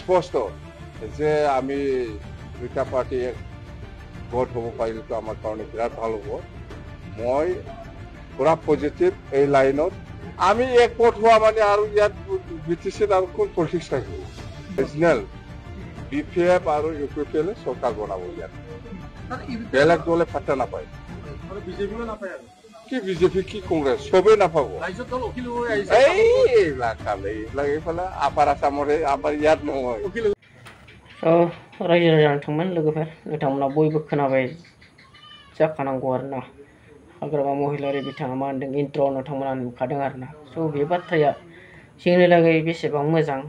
স্পষ্ট যে আমি দুটা পাৰ্টি ভোট হ'ব পাৰিলেতো আমাৰ কাৰণে বিৰাট ভাল হ'ব। মই পুৰা পজিটিভ এই লাইনত। আমি এক ভোট হোৱা মানে আৰু ইয়াত BTCত আৰু কোন পলিটিক্স থাকিব? ৰিজনেল BPF আৰু UPPL চৰকাৰ বনাব ইয়াত। বেলেগ দলে পাত্তা নাপায়। কি বিজেপি কি কংগ্ৰেছ চবেই নাপাব। এইবিলাক এইফালে আপাৰ আসামৰে আমাৰ ইয়াত নহয়। रायजो राजा नोंथांमोन लोगोफोर नोंथांमोना बयबो खोनाबाय जाखानांगौ आरोना हाग्रामा महिलारि बिथाङा मा होनदों इन्ट्र' नोंथांमोना नुखादों आरोना स' बे बाथ्राया जोंनि लागै बेसेबां मोजां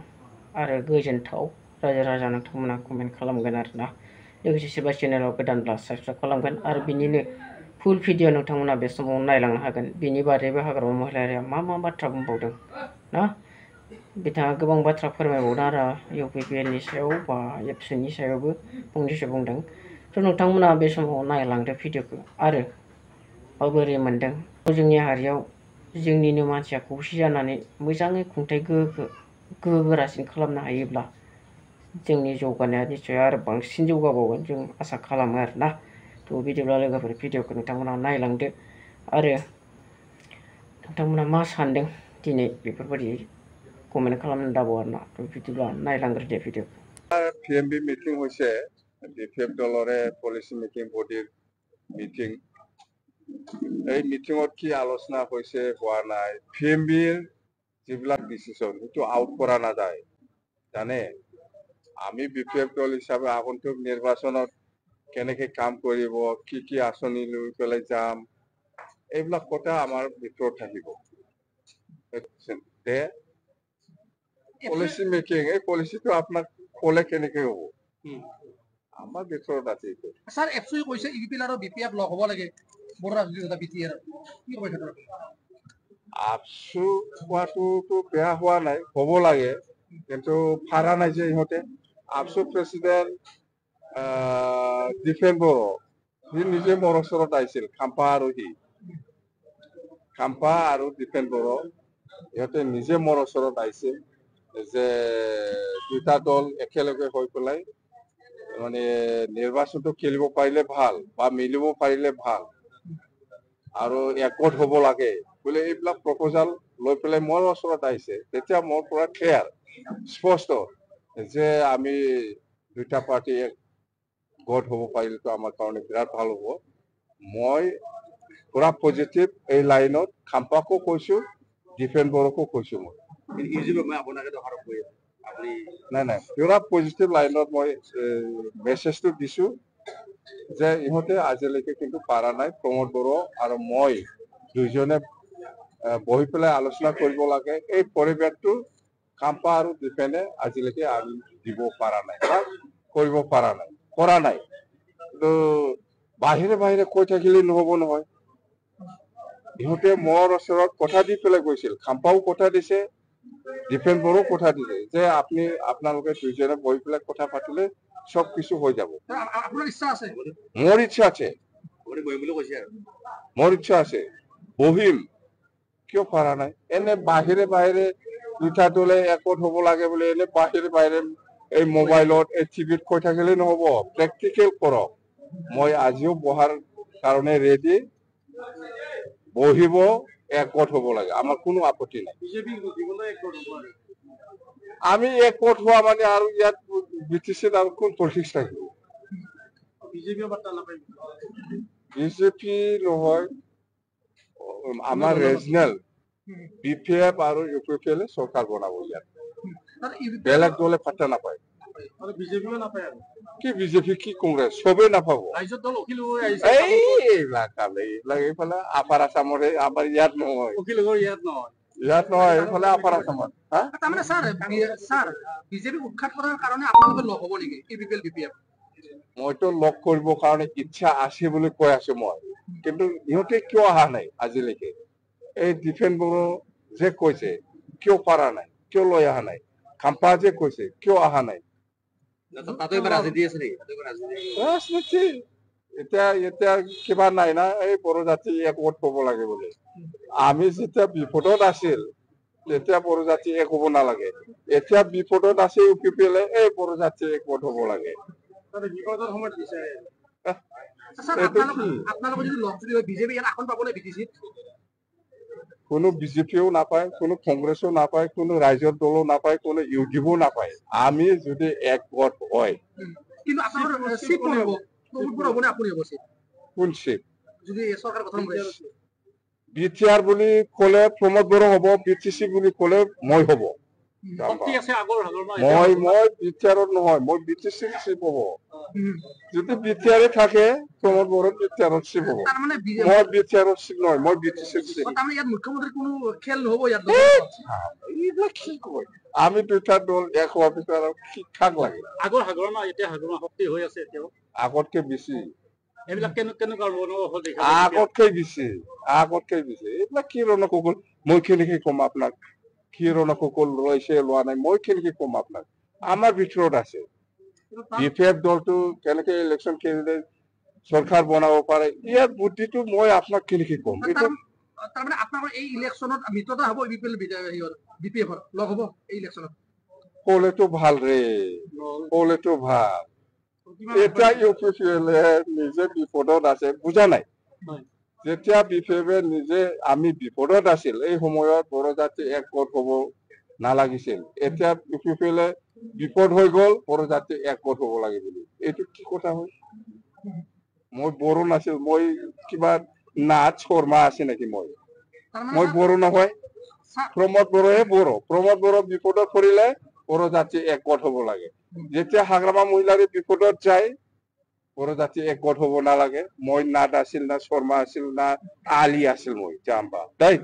आरो गोजोनथाव रायजो राजा नोंथांमोना कमेन्ट खालामगोन आरोना लोगोसे सोरबा चेनेलाव गोदानब्ला साबस्क्राइब खालामगोन आरो बिनिनो फुल भिडिअ नोंथांमोना बे समाव नायलांनो हागोन बिनि बादैबो हाग्रामा महिलारिया मा बाथ्रा बुंबावदों ना बिथाङा गोबां बाथ्रा फोरमायबावदों आरो UPPLनि सायाव बा एबसुनि सायावबो फंनैसो बुंदों थ' नोंथांमोना बे समाव नायलांदो भिडिअखौ आरो माबोरै मोनदों जोंनि हारियाव जोंनिनो मानसिया खौसे जानानै मोजाङै खुंथाय गोहोगोरासिन खालामनो हायोब्ला जोंनि जौगानाया निस्सय आरो बांसिन जौगाबावगोन जों आसा खालामो आरोना थ' बिदिब्ला लोगोफोर भिडिअखौ नोंथांमोना नायलांदो आरो नोंथांमोना मा सानदों दिनै बेफोरबायदि कमेन्ट खालामनो दाबाव आरोना थ' बिदिब्ला नायलांग्रोदो भिडिअखौ। PMB মিটিং হৈছে BPF দলৰে পলিচি মিটিং বডিৰ মিটিং। এই মিটিঙত কি আলোচনা হৈছে হোৱা নাই PMBৰ যিবিলাক ডিচিশ্যন সেইটো আউট কৰা নাযায় জানে। আমি BPF দল হিচাপে আগন্তুক নিৰ্বাচনত কেনেকে কাম কৰিব কি আঁচনি লৈ পেলাই যাম এইবিলাক কথা আমাৰ ভিতৰত থাকিব। পলিচি মেকিং এই পলিচিটো আপোনাক ক'লে কেনেকে হ'ব আমাৰ ভিতৰত আছে। স্যাৰ এফসুই কৈছে UPPL আৰু BPF লগ হ'ব লাগে বড় ৰাজনৈতিক দল BTR কি কৈ থাকে আপসু হোৱাটোতো বেয়া হোৱা নাই হ'ব লাগে কিন্তু ফাৰা নাই যে ইহঁতে আপসু প্ৰেচিডেণ্ট ডিফেন বড়ো সি নিজে মোৰ ওচৰত আহিছিল খাম্পা আৰু ডিফেন বড়ো ইহঁতে নিজে মোৰ ওচৰত আহিছিল যে দুটা দল একেলগে হৈ পেলাই মানে নিৰ্বাচনটো খেলিব পাৰিলে ভাল বা মিলিব পাৰিলে ভাল আৰু একগোট হ'ব লাগে বোলে এইবিলাক প্ৰপ'জাল লৈ পেলাই মোৰ ওচৰত আহিছে তেতিয়া মোৰ পৰা ক্লিয়াৰ স্পষ্ট যে আমি দুটা পাৰ্টি গোট হ'ব পাৰিলেতো আমাৰ কাৰণে বিৰাট ভাল হ'ব। মই পুৰা পজিটিভ এই লাইনত খাম্পাকো কৈছো ডিফেন বড়োকো কৈছো মই নাই পুৰা পজিটিভ লাইনত মই মেছেজটো দিছো যে ইহঁতে আজিলৈকে কিন্তু পাৰা নাই প্ৰমোদ বড়ো আৰু মই দুইজনে বহি পেলাই আলোচনা কৰিব লাগে এই পৰিৱেশটো খাম্পা আৰু ডিফেনে আজিলৈকে আমি দিব পৰা নাই বা কৰিব কৰা নাই কিন্তু বাহিৰে কৈ থাকিলে নহ'ব নহয়। ইহঁতে মোৰ ওচৰত কথা দি পেলাই গৈছিল খাম্পাও কথা দিছে ডিফেন বড়ো কথা দিছে যে আপোনালোকে দুইজনে বহি পেলাই কথা পাতিলে সব কিছু হৈ যাব। আপোনাৰ ইচ্ছা আছে মোৰ ইচ্ছা আছে বহিম কিয় পাৰা নাই এনে বাহিৰে দুটা দলে একগোট হ'ব লাগে বুলি এনে বাহিৰে এই মোবাইলত এই টিভিত কৈ থাকিলে নহ'ব প্ৰেক্টিকেল কৰক। মই আজিও বহাৰ কাৰণে ৰেডি বহিব একগোট হ'ব লাগে আমাৰ কোনো আপত্তি নাই। আমি একগোট হোৱা মানে আৰু ইয়াত BTCত আৰু কোন পলিটিক্স থাকিব? বিজেপি নহয় আমাৰ ৰিজনেল BPF আৰু UPPL চৰকাৰ বনাব ইয়াত বেলেগ দলে পাত্তা নাপায়। কি বিজেপি কি কংগ্ৰেছ চবেই নাপাব। এইবিলাক এইফালে আপাৰ আসামৰে আমাৰ ইয়াত নহয় এইফালে আপাৰ আসামত তাৰমানে স্যাৰ বিজেপি উৎখাত কৰাৰ কাৰণে আপোনালোকে লগ হ'ব নেকি UPPL BPF? মইতো লগ কৰিবৰ কাৰণে ইচ্ছা আছে বুলি কৈ আছো মই কিন্তু ইহঁতে কিয় অহা নাই আজিলৈকে এই ডিফেন বড়ো যে কৈছে কিয় পাৰা নাই কিয় লৈ অহা নাই খাম্পা যে কৈছে কিয় অহা নাই ৰাজনীতি এতিয়া কিবা নাই না এই বড়ো জাতি একগোট হ'ব লাগে বুলি আমি যেতিয়া বিপদত আছিল তেতিয়া বড়ো জাতি এক হ'ব নালাগে এতিয়া বিপদত আছে ইউ পি পি এলে এই বড়ো জাতি একগোট হ'ব লাগে বিপদৰ সময়ত বিচাৰে স্যাৰ এইটো কি? আপোনালোকৰ যদি লগ যদি হয় বিজেপি ইয়াত আসন পাবনে বিটিচিত কোনো বিজেপিও নাপায় কোনো কংগ্ৰেছো নাপায় কোনো ৰাইজৰ দলো নাপায় কোনো ইউ ডি এফও নাপায় আমি যদি একগোট হয় কিন্তু আপোনালোকৰ চিট কোন হ'ব প্ৰমোদপুৰ হ'বনে আপুনি হ'ব চিট কোন চিট যদি চৰকাৰ গঠন কৰে বি টি আৰ বুলি ক'লে প্ৰমোদ বড়ো হ'ব বি টি চি বুলি ক'লে মই হ'ব শক্তি আছে আগৰ ভাগৰ মই বি টি আৰত নহয় মই বি টি চিৰ চিপ হ'ব যদি বি টি আৰে থাকে প্ৰমোদ বড়ো বি টি আৰত চিপ হ'ব তাৰমানে মই বি টি আৰৰ চিপ নহয় মই বি টি চিৰ চিপ তাৰমানে ইয়াত মুখ্যমন্ত্ৰীৰ কোনো খেল নহ'ব ইয়াত এইবিলাক কি কয় আমি দুটা দল এক হোৱাৰ পিছত আৰু কি খাক লাগে আগৰ হাগৰণা এতিয়া হাগৰণা শক্তি হৈ আছে এতিয়াও আগতকে বেছি এইবিলাক কেনেকুৱা আগতকে বেছি এইবিলাক কি ৰণকৌশল মই কেনেকে কম আপোনাক কি ৰণকৌশল লৈছে লোৱা নাই মই কেনেকে কম আপোনাক আমাৰ ভিতৰত আছে বি পি এফ দলটো কেনেকে ইলেকশ্যন খেলিলে চৰকাৰ বনাব পাৰে ইয়াৰ বুদ্ধিটো মই আপোনাক কেনেকে কম এইটো তাৰমানে আপোনালোকৰ এই ইলেকশ্যনত মিত্ৰতা হ'ব বি পি এফৰ লগ হ'ব এই ইলেকশ্যনত ক'লেতো ভাল ৰে ক'লেতো ভাল এতিয়া ইউ পি পি এলে নিজে বিপদত আছে বুজা নাই যেতিয়া বি পি এফে নিজে আমি বিপদত আছিল এই সময়ত বড়ো জাতি একগোট হ'ব নালাগিছিল এতিয়া ইউ পি পি এলে বিপদ হৈ গ'ল বড়ো জাতি একগোট হ'ব লাগে বুলি এইটো কি কথা হয় মই বড়ো নাছিল মই কিবা নাথ শৰ্মা আছে নেকি মই বড়ো নহয় প্ৰমোদ বড়োহে প্ৰমোদ বড়ো বিপদত পৰিলে বড়ো জাতি একগোট হ'ব লাগে যেতিয়া হাগ্ৰামা মহিলাৰে বিপদত যায় বড়ো জাতি একগোট হ'ব নালাগে মই নাথ আছিল না শৰ্মা আছিল না আলি আছিল মই জাম্বা দেই